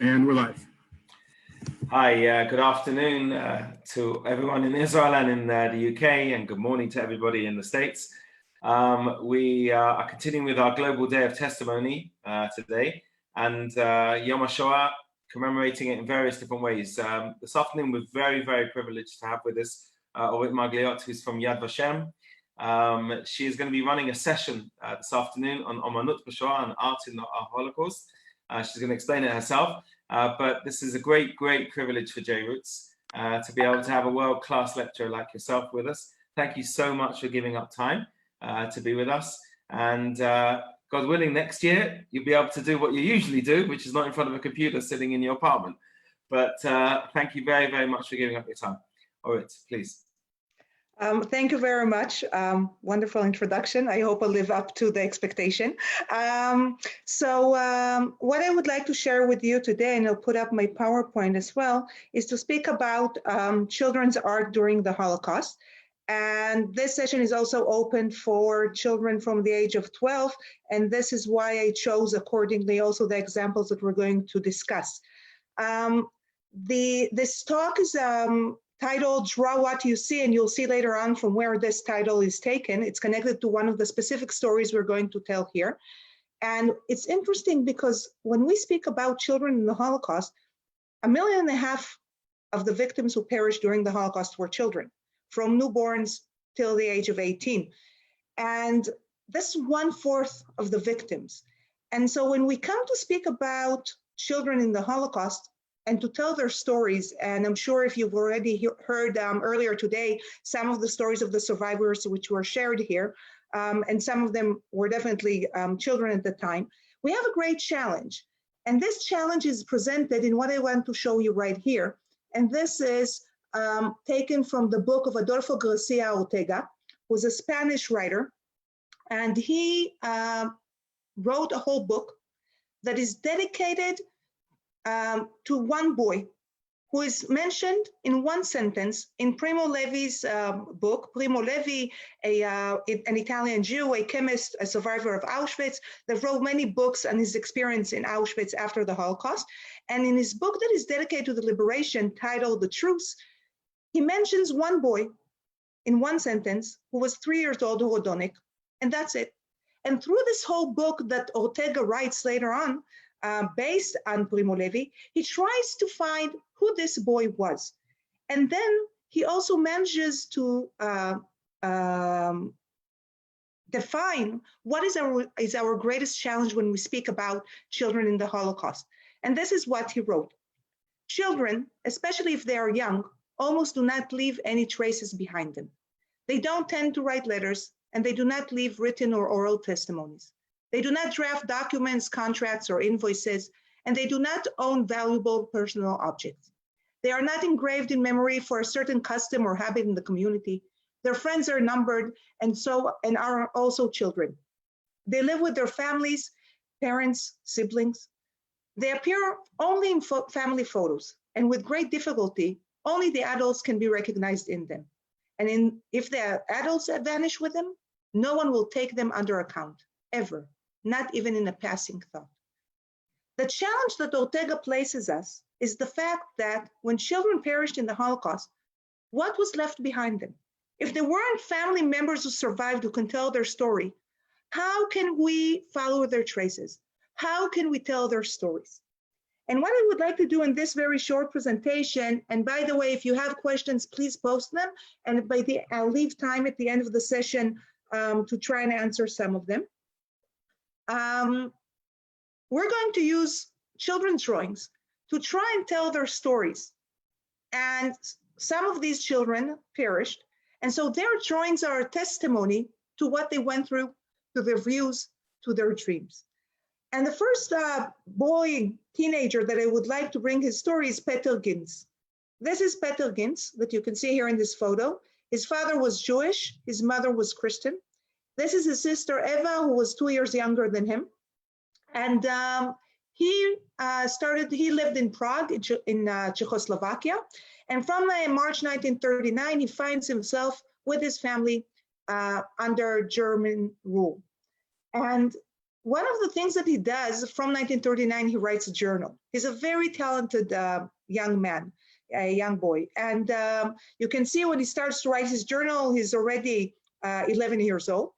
And we're live. Hi, good afternoon to everyone in Israel and in the UK, and good morning to everybody in the States. We are continuing with our Global Day of Testimony today, and Yom Hashoah, commemorating it in various different ways. This afternoon, we're very, very privileged to have with us Orit Margaliot, who's from Vashem. She is going to be running a session this afternoon on Omanut B'Shoah and art in the Holocaust. She's going to explain it herself. But this is a great, great privilege for JRoots to be able to have a world-class lecturer like yourself with us. Thank you so much for giving up time to be with us. And God willing, next year, you'll be able to do what you usually do, which is not in front of a computer sitting in your apartment. But thank you very, very much for giving up your time. Orit, please. Thank you very much. Wonderful introduction. I hope I live up to the expectation. What I would like to share with you today, and I'll put up my PowerPoint as well, is to speak about children's art during the Holocaust. And this session is also open for children from the age of 12. And this is why I chose accordingly also the examples that we're going to discuss. This talk is titled Draw What You See, and you'll see later on from where this title is taken. It's connected to one of the specific stories we're going to tell here. And it's interesting because when we speak about children in the Holocaust, 1.5 million of the victims who perished during the Holocaust were children, from newborns till the age of 18. And that's 1/4 of the victims. And so when we come to speak about children in the Holocaust, and to tell their stories, and I'm sure if you've already heard earlier today, some of the stories of the survivors which were shared here, and some of them were definitely children at the time, we have a great challenge. And this challenge is presented in what I want to show you right here. And this is taken from the book of Adolfo Garcia Ortega, who's a Spanish writer. And he wrote a whole book that is dedicated to one boy who is mentioned in one sentence in Primo Levi's book. Primo Levi, an Italian Jew, a chemist, a survivor of Auschwitz, that wrote many books on his experience in Auschwitz after the Holocaust. And in his book that is dedicated to the liberation, titled The Truce, he mentions one boy in one sentence who was 3 years old, Hodonic, and that's it. And through this whole book that Ortega writes later on, based on Primo Levi, he tries to find who this boy was. And then he also manages to define what is our greatest challenge when we speak about children in the Holocaust. And this is what he wrote. Children, especially if they are young, almost do not leave any traces behind them. They don't tend to write letters, and they do not leave written or oral testimonies. They do not draft documents, contracts, or invoices, and they do not own valuable personal objects. They are not engraved in memory for a certain custom or habit in the community. Their friends are numbered and are also children. They live with their families, parents, siblings. They appear only in family photos, and with great difficulty, only the adults can be recognized in them. And if the adults vanish with them, no one will take them under account, ever. Not even in a passing thought. The challenge that Ortega places us is the fact that when children perished in the Holocaust, what was left behind them? If there weren't family members who survived who can tell their story, how can we follow their traces? How can we tell their stories? And what I would like to do in this very short presentation, and by the way, if you have questions, please post them, and I'll leave time at the end of the session to try and answer some of them. We're going to use children's drawings to try and tell their stories. And some of these children perished. And so their drawings are a testimony to what they went through, to their views, to their dreams. And the first boy, teenager that I would like to bring his story is Petr Ginz. This is Petr Ginz that you can see here in this photo. His father was Jewish, his mother was Christian. This is his sister Eva, who was 2 years younger than him. And he lived in Prague, in Czechoslovakia. And from March 1939, he finds himself with his family under German rule. And one of the things that he does from 1939, he writes a journal. He's a very talented young man, a young boy. And you can see when he starts to write his journal, he's already 11 years old.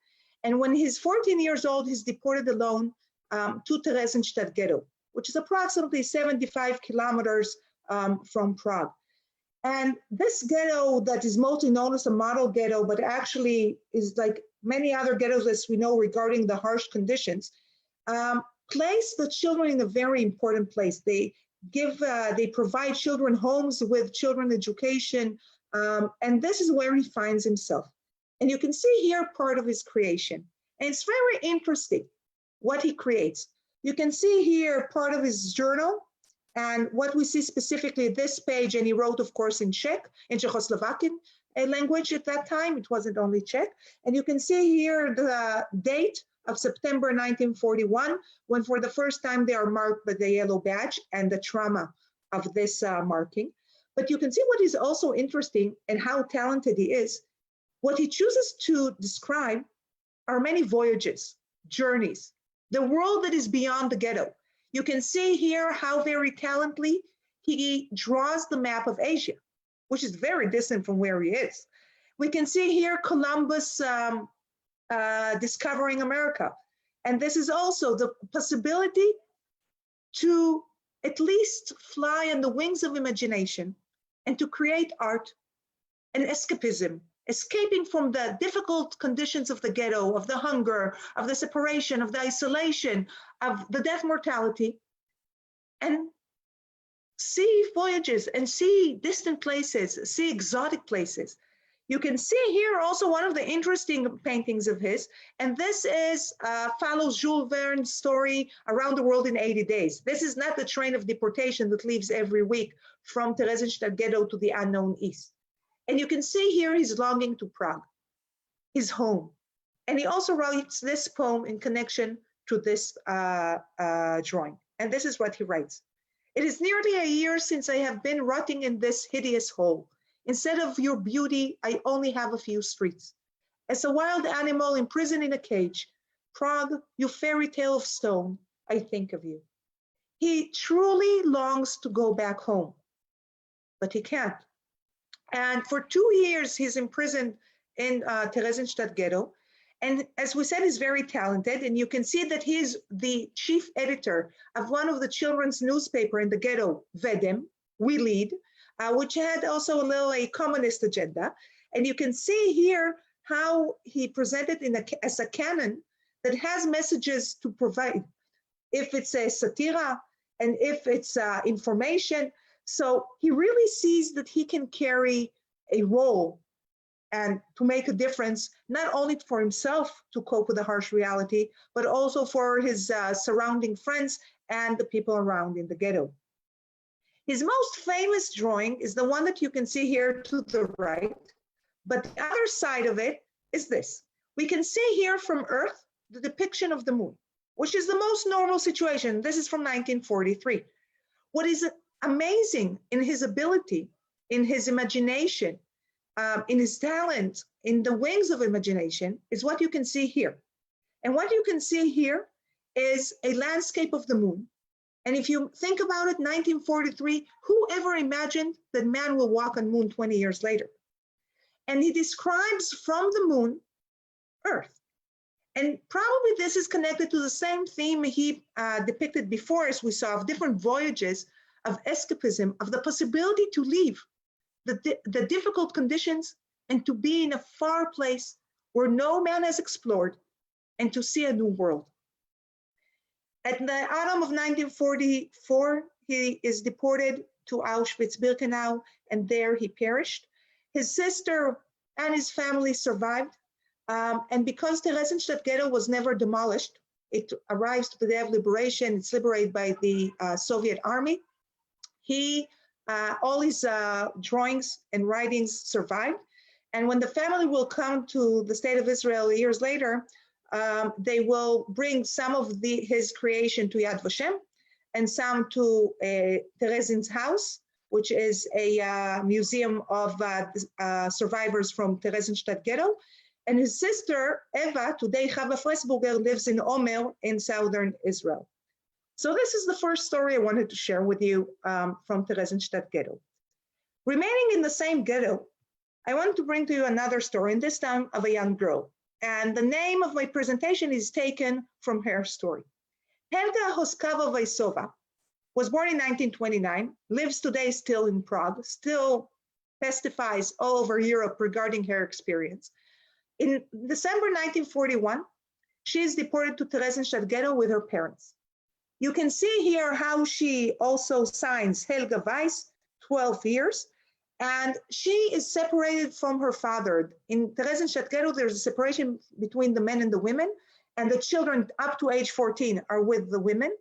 And when he's 14 years old, he's deported alone to Theresienstadt ghetto, which is approximately 75 kilometers from Prague. And this ghetto that is mostly known as a model ghetto, but actually is like many other ghettos as we know regarding the harsh conditions, place the children in a very important place. They provide children homes with children education, and this is where he finds himself. And you can see here part of his creation. And it's very interesting what he creates. You can see here part of his journal, and what we see specifically this page, and he wrote, of course, in Czech, in Czechoslovakian language at that time. It wasn't only Czech. And you can see here the date of September 1941, when for the first time they are marked by the yellow badge and the trauma of this marking. But you can see what is also interesting and how talented he is. What he chooses to describe are many voyages, journeys, the world that is beyond the ghetto. You can see here how very talentedly he draws the map of Asia, which is very distant from where he is. We can see here Columbus discovering America. And this is also the possibility to at least fly on the wings of imagination and to create art and escapism, escaping from the difficult conditions of the ghetto, of the hunger, of the separation, of the isolation, of the death mortality, and see voyages and see distant places, see exotic places. You can see here also one of the interesting paintings of his, and this is follows Jules Verne's story Around the World in 80 Days. This is not the train of deportation that leaves every week from Theresienstadt ghetto to the unknown east. And you can see here his longing to Prague, his home. And he also writes this poem in connection to this drawing. And this is what he writes. It is nearly a year since I have been rotting in this hideous hole. Instead of your beauty, I only have a few streets. As a wild animal imprisoned in a cage, Prague, you fairy tale of stone, I think of you. He truly longs to go back home, but he can't. And for 2 years, he's imprisoned in Theresienstadt ghetto. And as we said, he's very talented. And you can see that he's the chief editor of one of the children's newspaper in the ghetto, Vedem, We Lead, which had also a communist agenda. And you can see here how he presented as a canon that has messages to provide, if it's a satira and if it's information. So he really sees that he can carry a role and to make a difference, not only for himself to cope with the harsh reality, but also for his surrounding friends and the people around in the ghetto. His most famous drawing is the one that you can see here to the right, but the other side of it is this. We can see here from Earth the depiction of the moon, which is the most normal situation. This is from 1943. What is amazing in his ability, in his imagination, in his talent, in the wings of imagination, is what you can see here. And what you can see here is a landscape of the moon. And if you think about it, 1943, who ever imagined that man will walk on moon 20 years later? And he describes from the moon, Earth. And probably this is connected to the same theme he depicted before, as we saw, of different voyages of escapism, of the possibility to leave the difficult conditions and to be in a far place where no man has explored and to see a new world. At the autumn of 1944, he is deported to Auschwitz-Birkenau, and there he perished. His sister and his family survived. And because Theresienstadt ghetto was never demolished, it arrives to the day of liberation, it's liberated by the Soviet army. All his drawings and writings survived. And when the family will come to the state of Israel years later, they will bring some of his creation to Yad Vashem and some to Theresien's house, which is a museum of survivors from Theresienstadt ghetto. And his sister, Eva, today Chava Fressburger, lives in Omer in southern Israel. So this is the first story I wanted to share with you from Theresienstadt ghetto. Remaining in the same ghetto, I want to bring to you another story, and this time of a young girl. And the name of my presentation is taken from her story. Helga Weissová was born in 1929, lives today still in Prague, still testifies all over Europe regarding her experience. In December 1941, she is deported to Theresienstadt ghetto with her parents. You can see here how she also signs Helga Weiss, 12 years, and she is separated from her father. In Theresienstadt ghetto, there's a separation between the men and the women, and the children up to age 14 are with the women.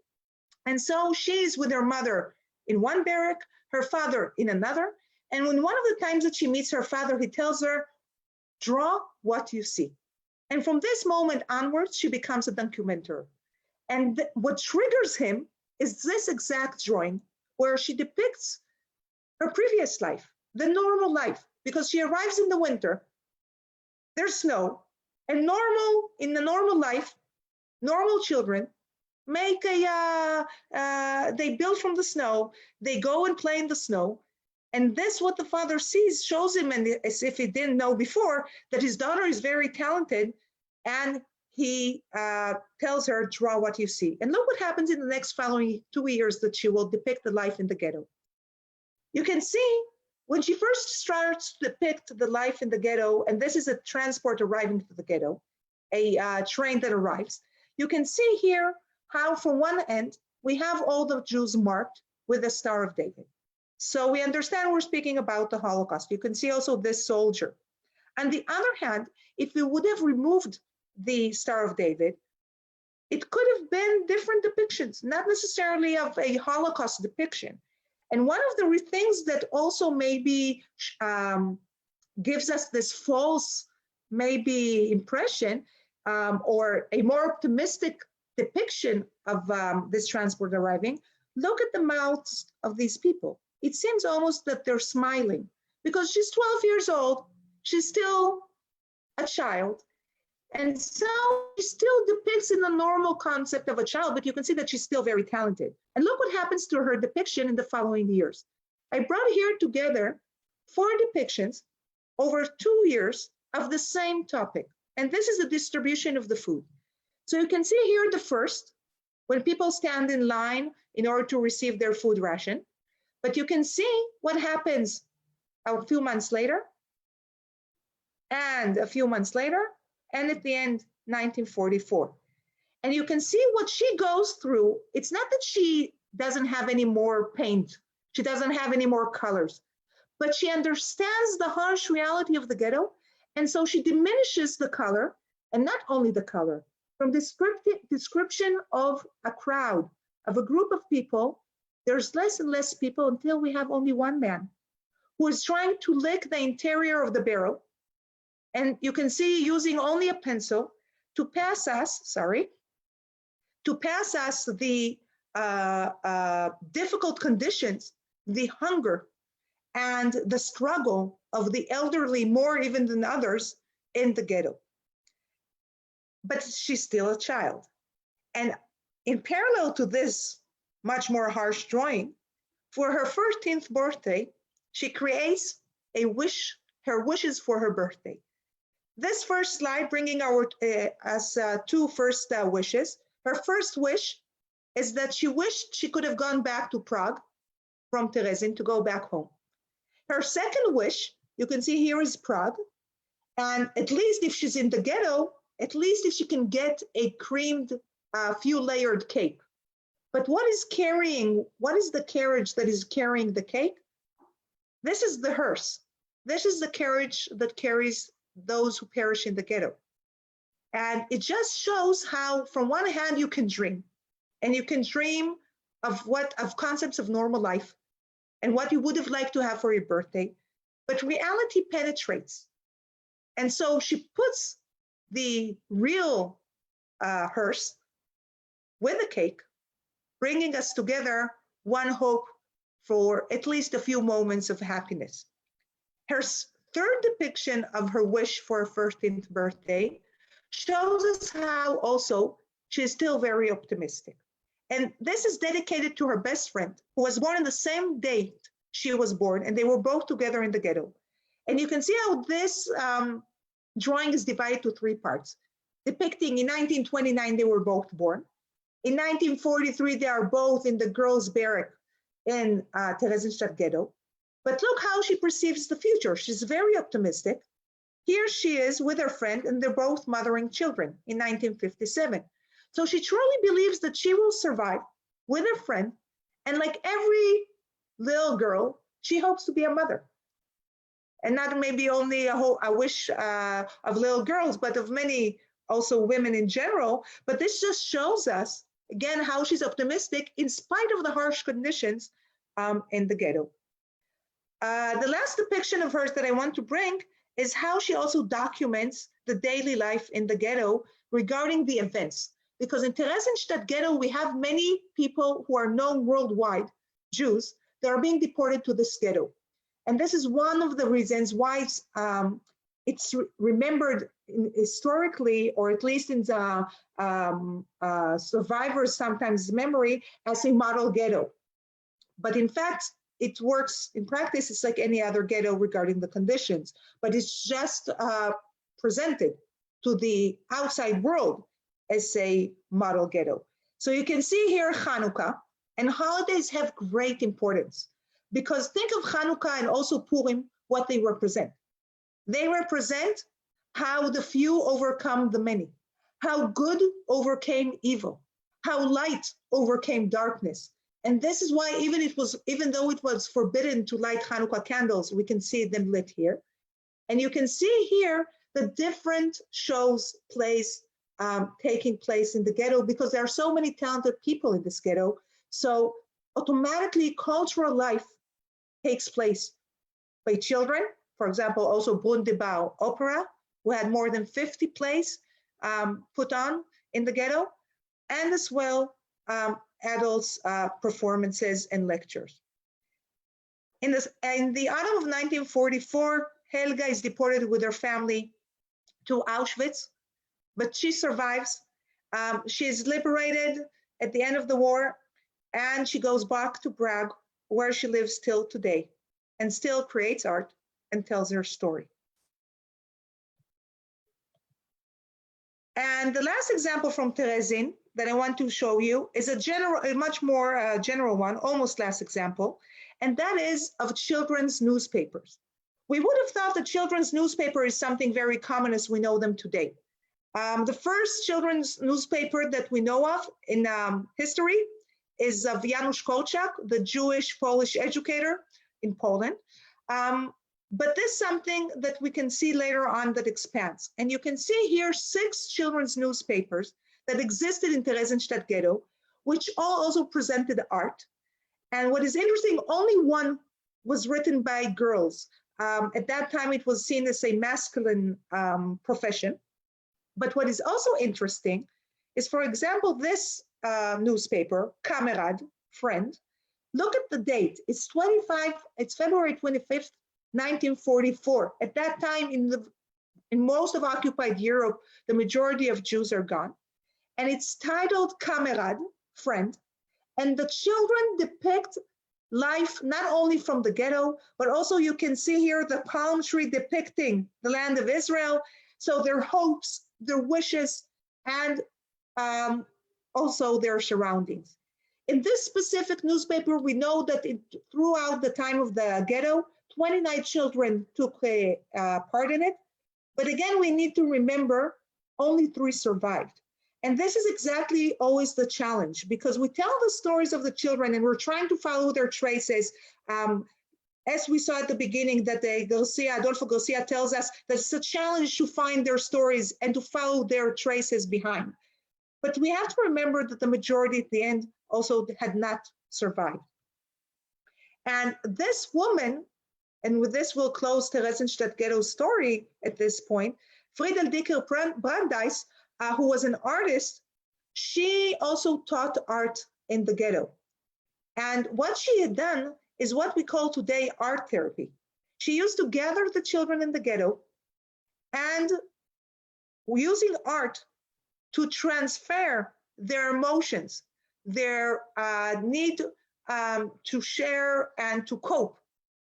And so she's with her mother in one barrack, her father in another. And when one of the times that she meets her father, he tells her, draw what you see. And from this moment onwards, she becomes a documenter. And what triggers him is this exact drawing where she depicts her previous life, the normal life, because she arrives in the winter, there's snow, and in the normal life, normal children make they build from the snow, they go and play in the snow, and this what the father sees shows him, and as if he didn't know before, that his daughter is very talented, and he tells her, draw what you see. And look what happens in the next following 2 years that she will depict the life in the ghetto. You can see when she first starts to depict the life in the ghetto, and this is a transport arriving to the ghetto, a train that arrives, you can see here how from one end, we have all the Jews marked with the Star of David. So we understand we're speaking about the Holocaust. You can see also this soldier. On the other hand, if we would have removed the Star of David, it could have been different depictions, not necessarily of a Holocaust depiction. And one of the things that also maybe gives us this false maybe impression or a more optimistic depiction of this transport arriving, look at the mouths of these people. It seems almost that they're smiling because she's 12 years old, she's still a child. And so she still depicts in the normal concept of a child, but you can see that she's still very talented. And look what happens to her depiction in the following years. I brought here together 4 depictions over 2 years of the same topic. And this is the distribution of the food. So you can see here the first, when people stand in line in order to receive their food ration. But you can see what happens a few months later, and a few months later, and at the end, 1944. And you can see what she goes through. It's not that she doesn't have any more paint. She doesn't have any more colors, but she understands the harsh reality of the ghetto. And so she diminishes the color, and not only the color, from description of a crowd, of a group of people, there's less and less people until we have only one man who is trying to lick the interior of the barrel. And you can see using only a pencil to pass us, the difficult conditions, the hunger, and the struggle of the elderly more even than others in the ghetto. But she's still a child. And in parallel to this much more harsh drawing, for her 14th birthday, she creates a wish, her wishes for her birthday. This first slide bringing us 2 first wishes. Her first wish is that she wished she could have gone back to Prague from Terezin to go back home. Her second wish, you can see here, is Prague. And at least if she's in the ghetto, at least if she can get a creamed, few layered cake. But what is the carriage that is carrying the cake? This is the hearse. This is the carriage that carries those who perish in the ghetto. And it just shows how, from one hand, you can dream. And you can dream of concepts of normal life and what you would have liked to have for your birthday. But reality penetrates. And so she puts the real hearse with the cake, bringing us together one hope for at least a few moments of happiness. Her third depiction of her wish for her 13th birthday shows us how also she is still very optimistic. And this is dedicated to her best friend, who was born on the same date she was born, and they were both together in the ghetto. And you can see how this drawing is divided to three parts, depicting in 1929 they were both born. In 1943, they are both in the girls' barrack in Theresienstadt ghetto. But look how she perceives the future. She's very optimistic. Here she is with her friend, and they're both mothering children in 1957. So she truly believes that she will survive with her friend. And like every little girl, she hopes to be a mother. And not maybe only a wish of little girls, but of many also women in general. But this just shows us, again, how she's optimistic in spite of the harsh conditions in the ghetto. The last depiction of hers that I want to bring is how she also documents the daily life in the ghetto regarding the events. Because in Theresienstadt ghetto, we have many people who are known worldwide, Jews, that are being deported to this ghetto. And this is one of the reasons why it's remembered historically, or at least in the survivors' sometimes memory, as a model ghetto. But in fact, it works in practice, it's like any other ghetto regarding the conditions, but it's just presented to the outside world as a model ghetto. So you can see here Hanukkah, and holidays have great importance, because think of Hanukkah and also Purim, what they represent. They represent how the few overcome the many, how good overcame evil, how light overcame darkness. And this is why even though it was forbidden to light Hanukkah candles, we can see them lit here. And you can see here the different shows, plays taking place in the ghetto, because there are so many talented people in this ghetto. So automatically cultural life takes place by children. For example, also Brundibau Opera, who had more than 50 plays put on in the ghetto, and as well adults' performances and lectures. In the autumn of 1944, Helga is deported with her family to Auschwitz, but she survives. She is liberated at the end of the war, and she goes back to Prague, where she lives till today, and still creates art and tells her story. And the last example from Therezin that I want to show you is a much more general one, almost last example, and that is of children's newspapers. We would have thought that children's newspaper is something very common as we know them today. The first children's newspaper that we know of in history is of Janusz Korczak, the Jewish Polish educator in Poland. But this is something that we can see later on that expands. And you can see here 6 children's newspapers that existed in Theresienstadt ghetto, which all also presented art. And what is interesting, only one was written by girls. At that time, it was seen as a masculine profession. But what is also interesting is, for example, this newspaper, Kamerad, Friend. Look at the date. It's February 25th, 1944. At that time, in most of occupied Europe, the majority of Jews are gone. And it's titled Kamerad, Friend. And the children depict life not only from the ghetto, but also you can see here the palm tree depicting the land of Israel. So their hopes, their wishes, and also their surroundings. In this specific newspaper, we know that throughout the time of the ghetto, 29 children took part in it. But again, we need to remember only 3 survived. And this is exactly always the challenge, because we tell the stories of the children and we're trying to follow their traces. As we saw at the beginning, that Adolfo Garcia tells us that it's a challenge to find their stories and to follow their traces behind. But we have to remember that the majority at the end also had not survived. And this woman, and with this we'll close Theresienstadt ghetto's story at this point, Friedel Dicker Brandeis, who was an artist, she also taught art in the ghetto. And what she had done is what we call today art therapy. She used to gather the children in the ghetto and using art to transfer their emotions, their need to share and to cope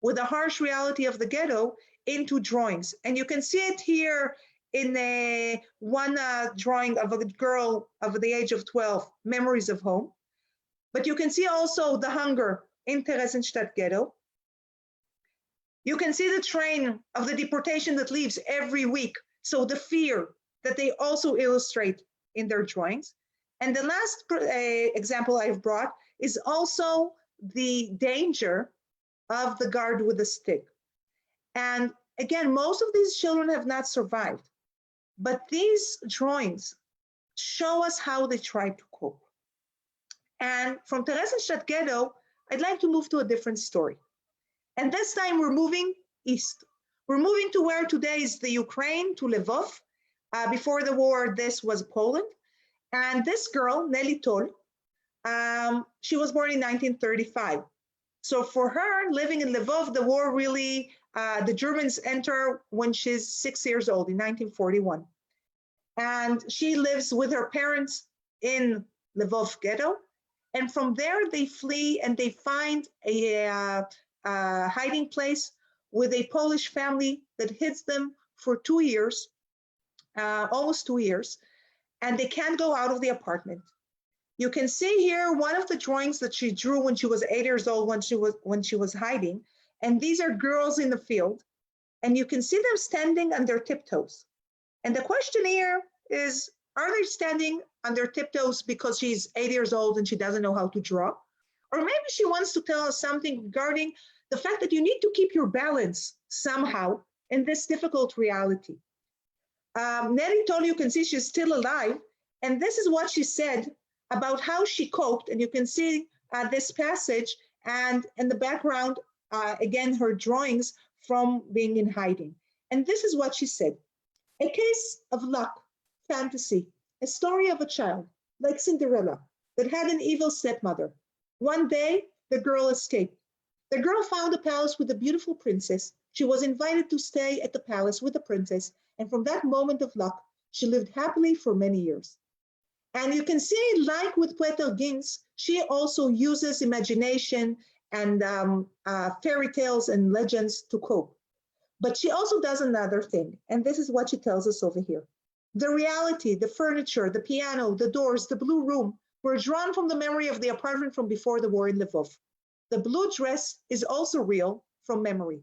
with the harsh reality of the ghetto into drawings. And you can see it here in one drawing of a girl of the age of 12, Memories of Home. But you can see also the hunger in Theresienstadt ghetto. You can see the train of the deportation that leaves every week. So the fear that they also illustrate in their drawings. And the last example I've brought is also the danger of the guard with a stick. And again, most of these children have not survived, but these drawings show us how they tried to cope. And from Theresienstadt ghetto, I'd like to move to a different story. And this time we're moving east. We're moving to where today is the Ukraine, to Lvov. Before the war, this was Poland. And this girl, Nellie Toll, she was born in 1935. So for her, living in Lvov, the war really, the Germans enter when she's 6 years old in 1941. And she lives with her parents in Lvov ghetto. And from there, they flee and they find a hiding place with a Polish family that hits them for 2 years, almost 2 years, and they can't go out of the apartment. You can see here one of the drawings that she drew when she was 8 years old, when she was hiding, and these are girls in the field, and you can see them standing on their tiptoes. And the question here is, are they standing on their tiptoes because she's 8 years old and she doesn't know how to draw? Or maybe she wants to tell us something regarding the fact that you need to keep your balance somehow in this difficult reality. Nellie Toll, you can see she's still alive, and this is what she said about how she coped, and you can see this passage, and in the background, again, her drawings from being in hiding. And this is what she said: a case of luck, fantasy, a story of a child, like Cinderella, that had an evil stepmother. One day, the girl escaped. The girl found a palace with a beautiful princess. She was invited to stay at the palace with the princess, and from that moment of luck, she lived happily for many years. And you can see, like with Petr Ginz, she also uses imagination and fairy tales and legends to cope. But she also does another thing, and this is what she tells us over here. The reality, the furniture, the piano, the doors, the blue room were drawn from the memory of the apartment from before the war in Lvov. The blue dress is also real from memory.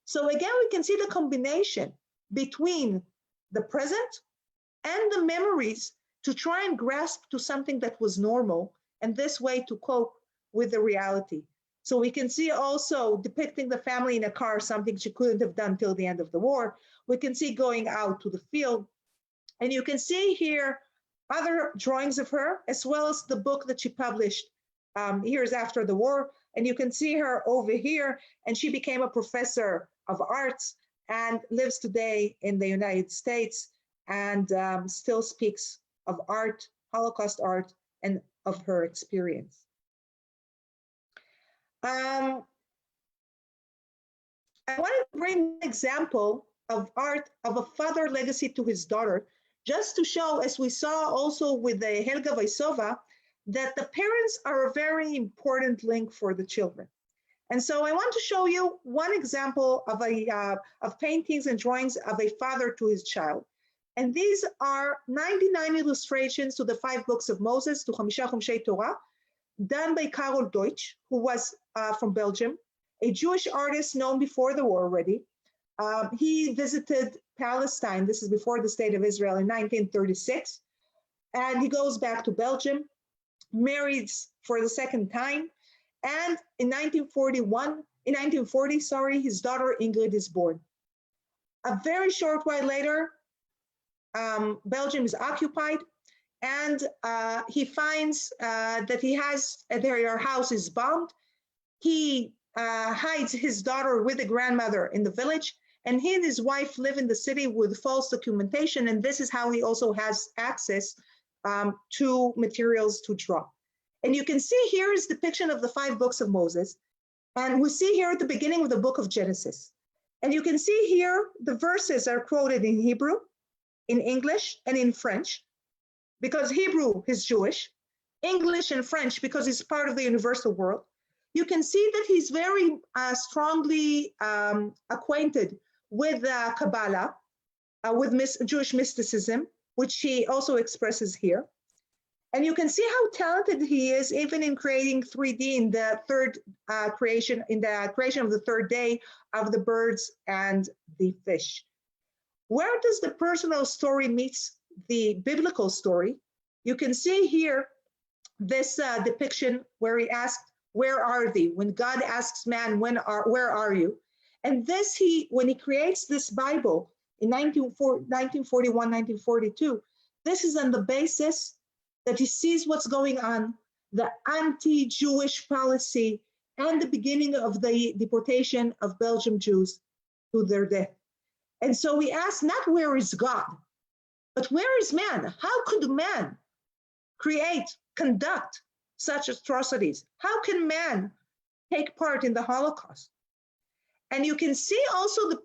So again, we can see the combination between the present and the memories to try and grasp to something that was normal, and this way to cope with the reality. So we can see also depicting the family in a car, something she couldn't have done till the end of the war. We can see going out to the field. And you can see here other drawings of her, as well as the book that she published years after the war. And you can see her over here, and she became a professor of arts and lives today in the United States, and still speaks of art, Holocaust art, and of her experience. I wanted to bring an example of art of a father legacy to his daughter, just to show, as we saw also with the Helga Weissová, that the parents are a very important link for the children. And so I want to show you one example of paintings and drawings of a father to his child. And these are 99 illustrations to the 5 books of Moses, to Chamisha Chumshei Torah, done by Deutsch, who was from Belgium, a Jewish artist known before the war already. He visited Palestine, this is before the state of Israel, in 1936. And he goes back to Belgium, marries for the second time. And in 1940, his daughter Ingrid is born. A very short while later, Belgium is occupied, and he finds that their house is bombed. He hides his daughter with the grandmother in the village, and he and his wife live in the city with false documentation, and this is how he also has access to materials to draw. And you can see here is depiction of the 5 books of Moses, and we see here at the beginning of the book of Genesis. And you can see here, the verses are quoted in Hebrew, in English, and in French, because Hebrew is Jewish, English and French because it's part of the universal world. You can see that he's very strongly acquainted with Kabbalah, with Jewish mysticism, which he also expresses here. And you can see how talented he is, even in creating 3D in the third creation, in the creation of the third day of the birds and the fish. Where does the personal story meets the biblical story? You can see here this depiction where he asked, "Where are thee?" When God asks man, "Where are you?" And this, when he creates this Bible in 1941, 1942, this is on the basis that he sees what's going on, the anti-Jewish policy, and the beginning of the deportation of Belgian Jews to their death. And so he asks, not where is God, but where is man? How could man conduct such atrocities? How can man take part in the Holocaust? And you can see also the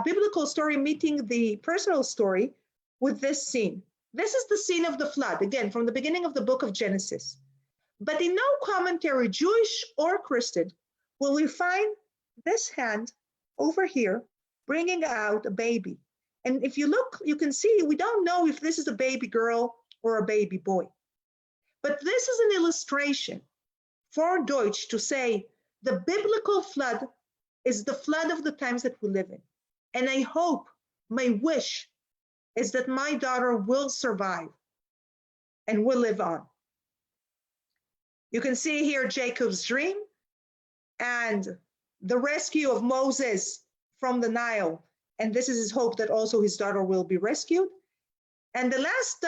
biblical story meeting the personal story with this scene. This is the scene of the flood, again, from the beginning of the book of Genesis. But in no commentary, Jewish or Christian, will we find this hand over here bringing out a baby. And if you look, you can see, we don't know if this is a baby girl or a baby boy. But this is an illustration for Deutsch to say the biblical flood is the flood of the times that we live in. And I hope, my wish, is that my daughter will survive and will live on. You can see here Jacob's dream and the rescue of Moses from the Nile. And this is his hope that also his daughter will be rescued. And the last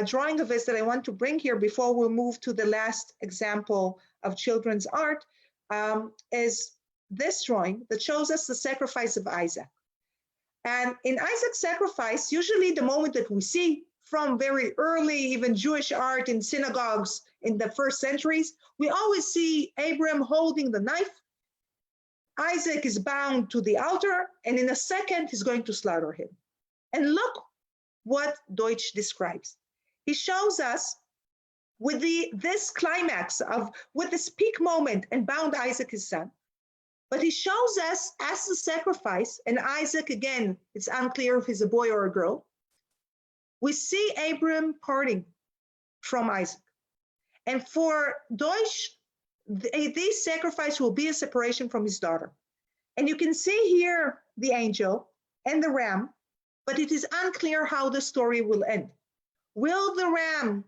drawing of this that I want to bring here before we move to the last example of children's art is this drawing that shows us the sacrifice of Isaac. And in Isaac's sacrifice, usually the moment that we see from very early, even Jewish art in synagogues in the first centuries, we always see Abraham holding the knife. Isaac is bound to the altar, and in a second, he's going to slaughter him. And look what Deutsch describes. He shows us with this climax with this peak moment, and bound Isaac his son. But he shows us as the sacrifice, and Isaac, again, it's unclear if he's a boy or a girl. We see Abraham parting from Isaac. And for Deutsch, this sacrifice will be a separation from his daughter. And you can see here the angel and the ram, but it is unclear how the story will end. Will the ram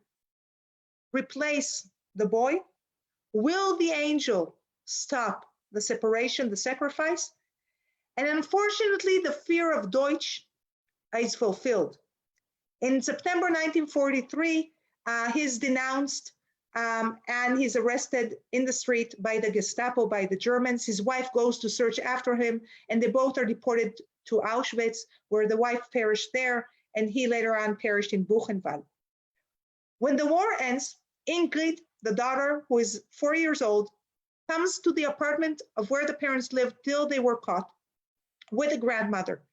replace the boy? Will the angel stop the separation, the sacrifice? And unfortunately, the fear of Deutsch is fulfilled. In September 1943, he's denounced and he's arrested in the street by the Gestapo, by the Germans. His wife goes to search after him, and they both are deported to Auschwitz, where the wife perished there, and he later on perished in Buchenwald. When the war ends, Ingrid, the daughter, who is 4 years old, comes to the apartment of where the parents lived till they were caught with a grandmother.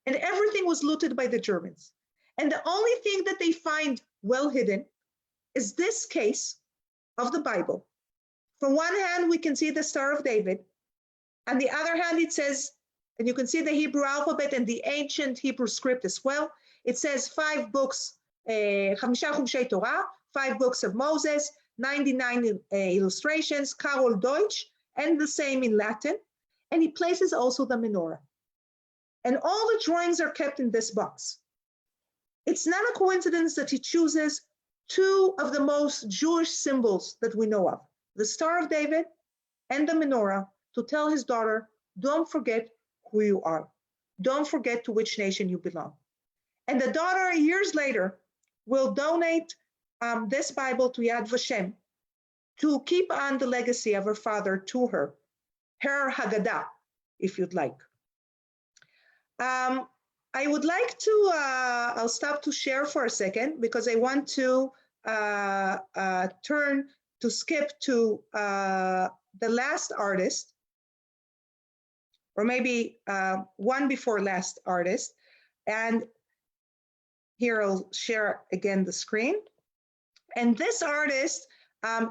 And everything was looted by the Germans. And the only thing that they find well hidden is this case of the Bible. From one hand, we can see the Star of David. On the other hand, it says, and you can see the Hebrew alphabet and the ancient Hebrew script as well. It says 5 books, Chamisha Chumshei Torah, 5 books of Moses, 99 illustrations, Karol Deutsch, and the same in Latin. And he places also the menorah. And all the drawings are kept in this box. It's not a coincidence that he chooses 2 of the most Jewish symbols that we know of, the Star of David and the menorah, to tell his daughter, don't forget who you are. Don't forget to which nation you belong. And the daughter, years later, will donate this Bible to Yad Vashem to keep on the legacy of her father to her Haggadah, if you'd like. I would like to, I'll stop to share for a second because I want to skip to the last artist. or maybe one before last artist. And here I'll share again the screen. And this artist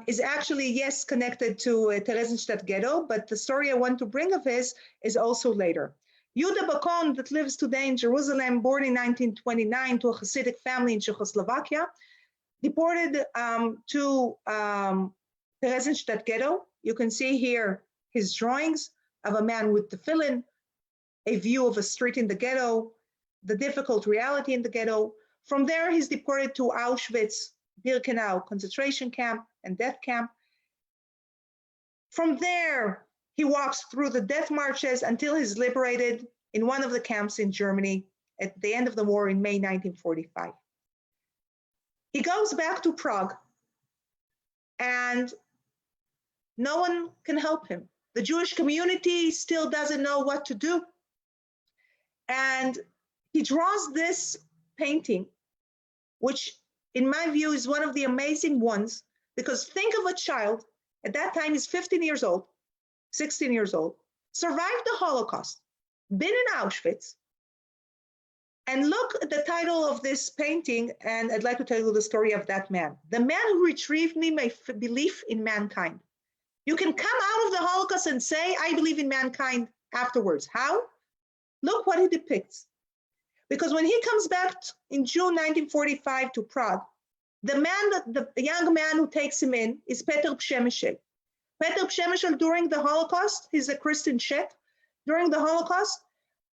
is actually, yes, connected to Theresienstadt ghetto, but the story I want to bring of his is also later. Yehuda Bakon, that lives today in Jerusalem, born in 1929 to a Hasidic family in Czechoslovakia, deported to Theresienstadt ghetto. You can see here his drawings of a man with tefillin, a view of a street in the ghetto, the difficult reality in the ghetto. From there, he's deported to Auschwitz, Birkenau concentration camp and death camp. From there, he walks through the death marches until he's liberated in one of the camps in Germany at the end of the war in May 1945. He goes back to Prague, and no one can help him. The Jewish community still doesn't know what to do. And he draws this painting, which in my view is one of the amazing ones, because think of a child, at that time he's 15 years old, 16 years old, survived the Holocaust, been in Auschwitz, and look at the title of this painting, and I'd like to tell you the story of that man. The man who retrieved me my belief in mankind. You can come out of the Holocaust and say, I believe in mankind afterwards. How? Look what he depicts. Because when he comes back in June 1945 to Prague, the young man who takes him in is Petr Ginz. Petr Ginz, during the Holocaust, he's a Christian Czech, during the Holocaust,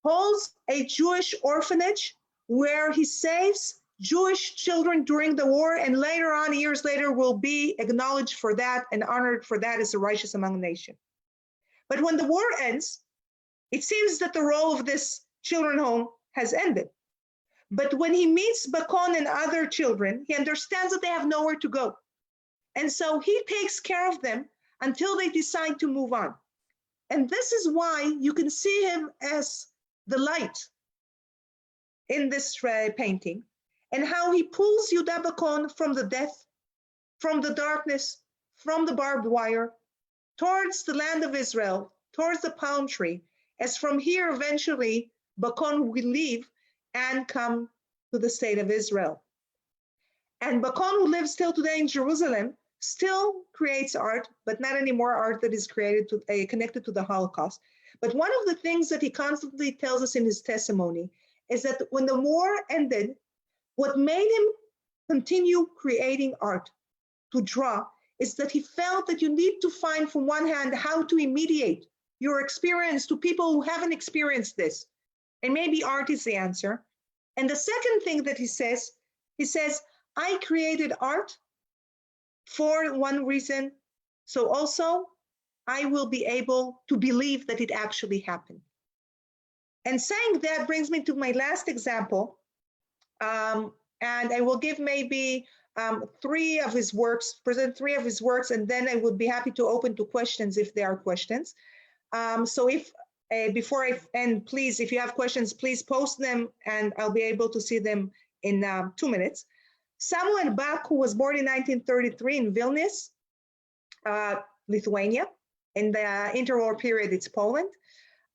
holds a Jewish orphanage where he saves Jewish children during the war, and later on, years later, will be acknowledged for that and honored for that as a righteous among nations. But when the war ends, it seems that the role of this children's home has ended. But when he meets Bakon and other children, he understands that they have nowhere to go. And so he takes care of them until they decide to move on. And this is why you can see him as the light in this painting, and how he pulls Yehuda Bakon from the death, from the darkness, from the barbed wire, towards the land of Israel, towards the palm tree, as from here eventually Bakon will leave and come to the state of Israel. And Bakon, who lives still today in Jerusalem, still creates art, but not anymore art that is created connected to the Holocaust. But one of the things that he constantly tells us in his testimony is that when the war ended, what made him continue creating art, to draw, is that he felt that you need to find, from one hand, how to immediate your experience to people who haven't experienced this. And maybe art is the answer. And the second thing that he says, I created art for one reason, so also I will be able to believe that it actually happened. And saying that brings me to my last example. And I will give maybe present three of his works, and then I would be happy to open to questions if there are questions. So if, before I end, please, if you have questions, please post them and I'll be able to see them in 2 minutes. Samuel Bach, who was born in 1933 in Vilnius, Lithuania. In the interwar period, it's Poland.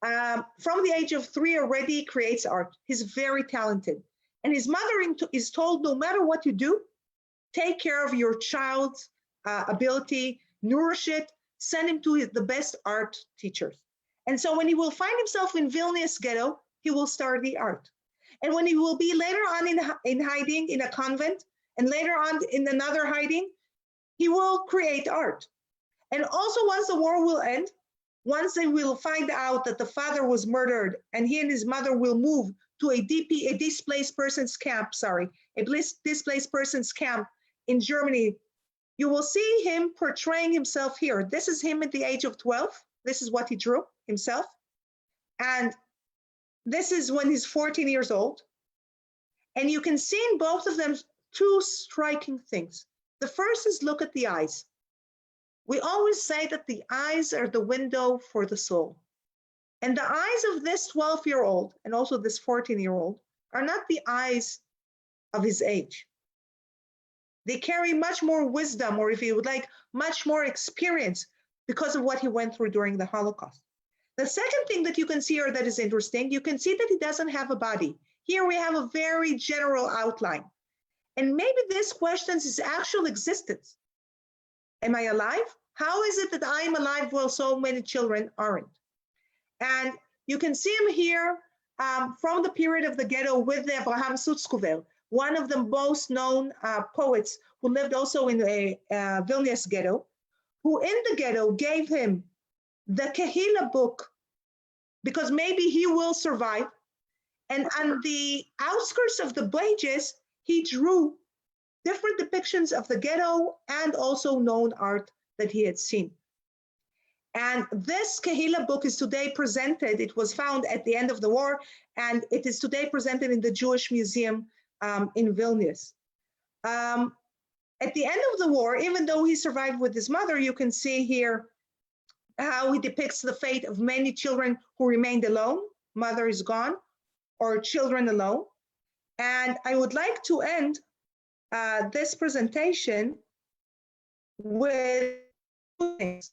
From the age of 3 already creates art. He's very talented. And his mother is told, no matter what you do, take care of your child's ability, nourish it, send him to the best art teachers. And so when he will find himself in Vilnius ghetto, he will study art. And when he will be later on in hiding in a convent, and later on in another hiding, he will create art. And also once the war will end, once they will find out that the father was murdered and he and his mother will move to a displaced persons camp in Germany, you will see him portraying himself here. This is him at the age of 12. This is what he drew himself. And this is when he's 14 years old. And you can see in both of them 2 striking things. The first is look at the eyes. We always say that the eyes are the window for the soul. And the eyes of this 12-year-old and also this 14-year-old are not the eyes of his age. They carry much more wisdom, or if you would like, much more experience because of what he went through during the Holocaust. The second thing that you can see here that is interesting, you can see that he doesn't have a body. Here we have a very general outline. And maybe this questions his actual existence. Am I alive? How is it that I'm alive while so many children aren't? And you can see him here from the period of the ghetto with the Abraham Sutzkever, one of the most known poets who lived also in the Vilnius ghetto, who in the ghetto gave him the Kehila book because maybe he will survive. And on the outskirts of the pages, he drew different depictions of the ghetto and also known art that he had seen. And this Kehila book is today presented, it was found at the end of the war, and it is today presented in the Jewish Museum in Vilnius. At the end of the war, even though he survived with his mother, you can see here how he depicts the fate of many children who remained alone, mother is gone, or children alone. And I would like to end this presentation with two things.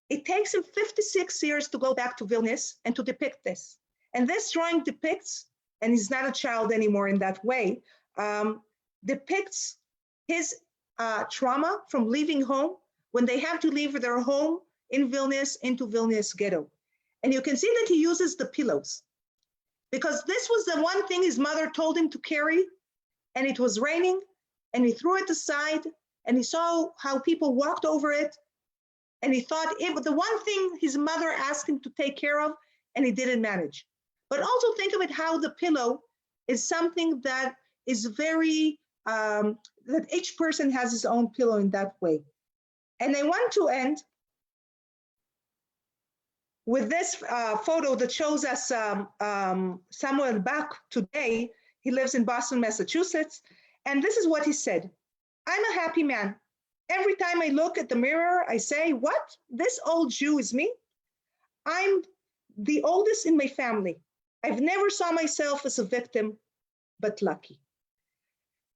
It takes him 56 years to go back to Vilnius and to depict this. And this drawing depicts, and he's not a child anymore in that way, depicts his trauma from leaving home when they have to leave their home in Vilnius into Vilnius ghetto. And you can see that he uses the pillows because this was the one thing his mother told him to carry, and it was raining, and he threw it aside, and he saw how people walked over it, and he thought it was the one thing his mother asked him to take care of, and he didn't manage. But also think of it how the pillow is something that is very, that each person has his own pillow in that way. And I want to end with this photo that shows us Samuel Bach today. He lives in Boston, Massachusetts. And this is what he said: "I'm a happy man. Every time I look at the mirror, I say, what? This old Jew is me? I'm the oldest in my family. I've never saw myself as a victim, but lucky."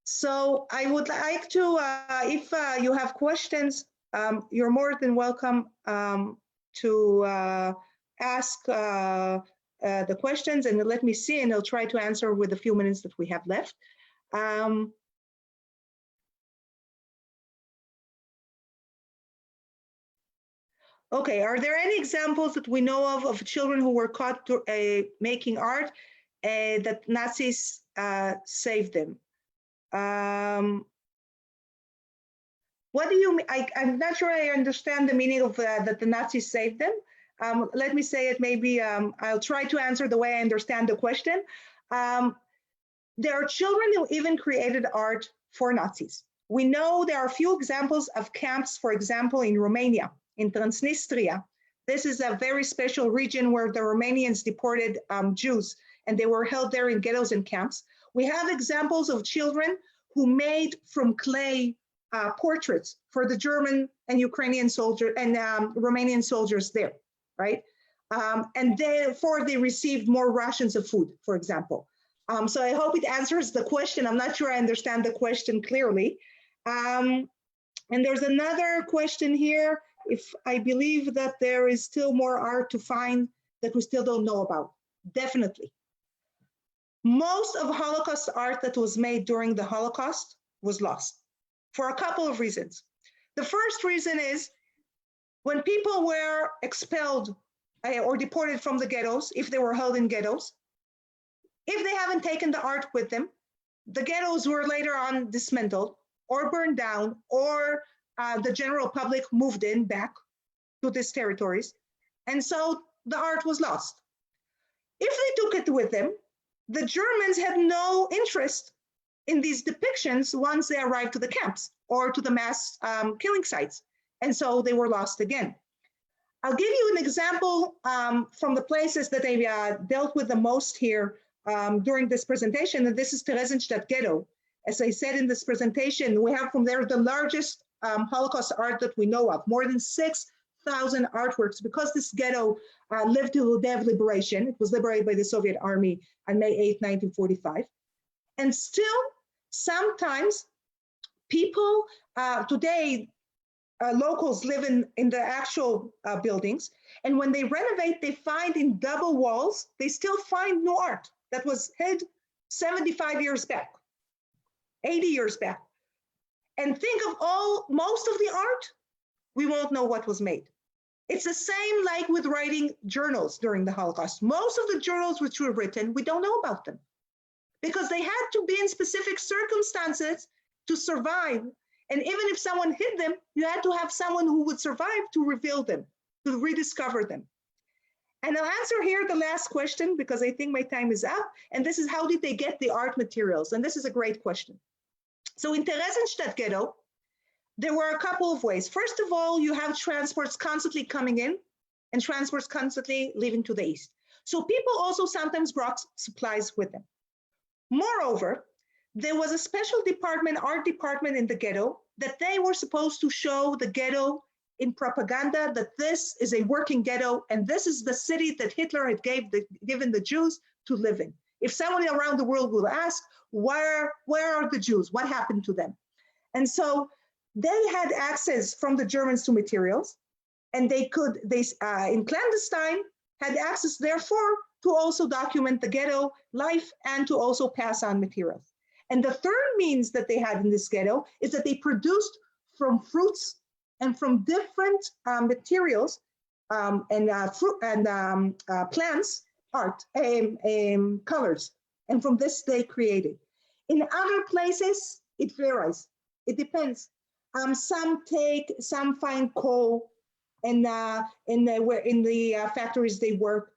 So I would like to, if you have questions, you're more than welcome to ask the questions, and let me see, and I'll try to answer with the few minutes that we have left. Okay, are there any examples that we know of children who were caught making art that Nazis saved them? What do you mean? I'm not sure I understand the meaning of that the Nazis saved them. Let me say it maybe, I'll try to answer the way I understand the question. There are children who even created art for Nazis. We know there are a few examples of camps, for example, in Romania, in Transnistria. This is a very special region where the Romanians deported Jews, and they were held there in ghettos and camps. We have examples of children who made from clay portraits for the German and Ukrainian soldiers and Romanian soldiers there, right? And therefore they received more rations of food, for example. So I hope it answers the question. I'm not sure I understand the question clearly. And there's another question here. If I believe that there is still more art to find that we still don't know about. Definitely. Most of Holocaust art that was made during the Holocaust was lost for a couple of reasons. The first reason is when people were expelled or deported from the ghettos, if they were held in ghettos, if they haven't taken the art with them, the ghettos were later on dismantled or burned down, or the general public moved in back to these territories. And so the art was lost. If they took it with them, the Germans had no interest in these depictions once they arrived to the camps or to the mass killing sites. And so they were lost again. I'll give you an example from the places that I dealt with the most here during this presentation, and this is Theresienstadt Ghetto. As I said in this presentation, we have from there the largest Holocaust art that we know of, more than 6,000 artworks, because this ghetto lived till the day of liberation. It was liberated by the Soviet army on May 8, 1945. And still, sometimes people today, locals live in the actual buildings. And when they renovate, they find in double walls, they still find new art that was hid 75 years back, 80 years back. And think of most of the art, we won't know what was made. It's the same like with writing journals during the Holocaust. Most of the journals which were written, we don't know about them because they had to be in specific circumstances to survive. And even if someone hid them, you had to have someone who would survive to reveal them, to rediscover them. And I'll answer here the last question because I think my time is up. And this is, how did they get the art materials? And this is a great question. So in Theresienstadt ghetto, there were a couple of ways. First of all, you have transports constantly coming in and transports constantly leaving to the east. So people also sometimes brought supplies with them. Moreover, there was a special department, art department in the ghetto, that they were supposed to show the ghetto in propaganda that this is a working ghetto and this is the city that Hitler had given the Jews to live in. If someone around the world will ask, where are the Jews? What happened to them? And so they had access from the Germans to materials, and they in clandestine had access, therefore, to also document the ghetto life and to also pass on materials. And the third means that they had in this ghetto is that they produced from fruits and from different materials and fruit and plants, art, colors. And from this they created. In other places, it varies. It depends. Some find coal in the factories they work.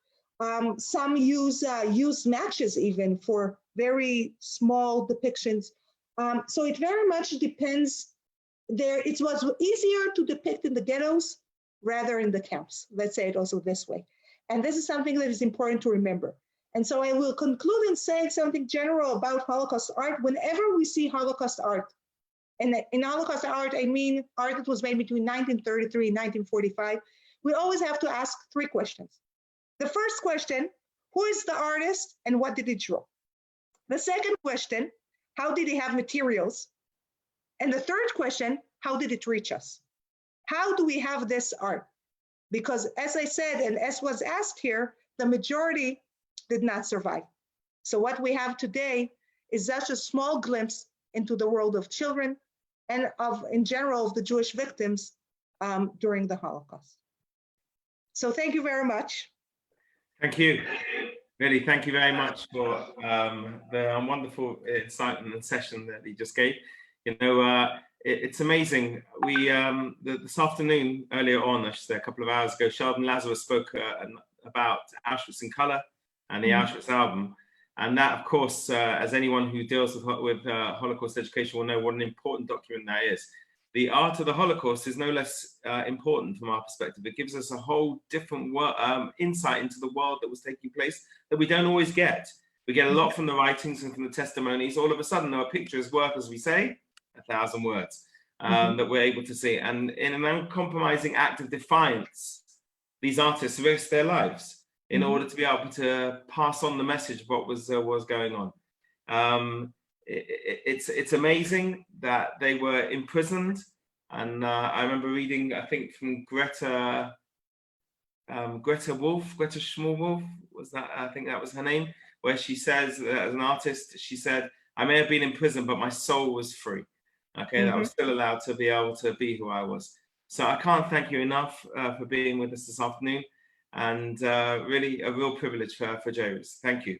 Some use matches even for very small depictions. So it very much depends. It was easier to depict in the ghettos rather in the camps. Let's say it also this way. And this is something that is important to remember. And so I will conclude in saying something general about Holocaust art. Whenever we see Holocaust art, and in Holocaust art, I mean art that was made between 1933 and 1945, we always have to ask three questions. The first question, who is the artist and what did he draw? The second question, how did he have materials? And the third question, how did it reach us? How do we have this art? Because as I said, and as was asked here, the majority did not survive. So what we have today is such a small glimpse into the world of children and in general, of the Jewish victims during the Holocaust. So thank you very much. Thank you. Really, thank you very much for the wonderful insight and session that he just gave. You know, it's amazing. We this afternoon, earlier on, I should say, a couple of hours ago, Sheldon Lazarus spoke about Auschwitz in Color and the Auschwitz album. And that, of course, as anyone who deals with Holocaust education will know what an important document that is. The art of the Holocaust is no less important from our perspective. It gives us a whole different insight into the world that was taking place that we don't always get. We get a lot from the writings and from the testimonies. All of a sudden, our pictures worth, as we say, 1,000 words that we're able to see. And in an uncompromising act of defiance, these artists risked their lives in order to be able to pass on the message of what was going on. It's amazing that they were imprisoned. And I remember reading, I think, from Greta Schmolwolf, was that? I think that was her name, where she says, as an artist, she said, I may have been in prison, but my soul was free. Okay, that I was still allowed to be able to be who I was. So I can't thank you enough for being with us this afternoon. And really a real privilege for JRoots. Thank you.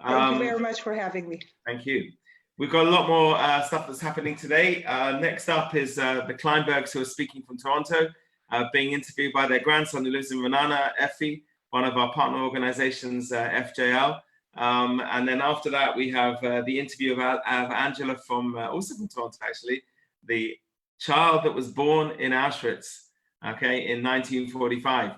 Thank you very much for having me. Thank you. We've got a lot more stuff that's happening today. Next up is the Kleinbergs, who are speaking from Toronto, being interviewed by their grandson who lives in Renana, Effie, one of our partner organizations, FJL. And then after that, we have the interview of Angela from, also from Toronto, actually, the child that was born in Auschwitz, okay, in 1945.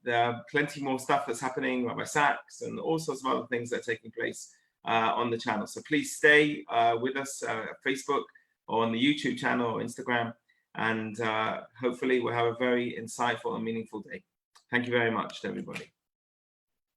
There are plenty more stuff that's happening, Rabbi Sachs, and all sorts of other things that are taking place on the channel. So please stay with us at Facebook or on the YouTube channel or Instagram, and hopefully we'll have a very insightful and meaningful day. Thank you very much to everybody.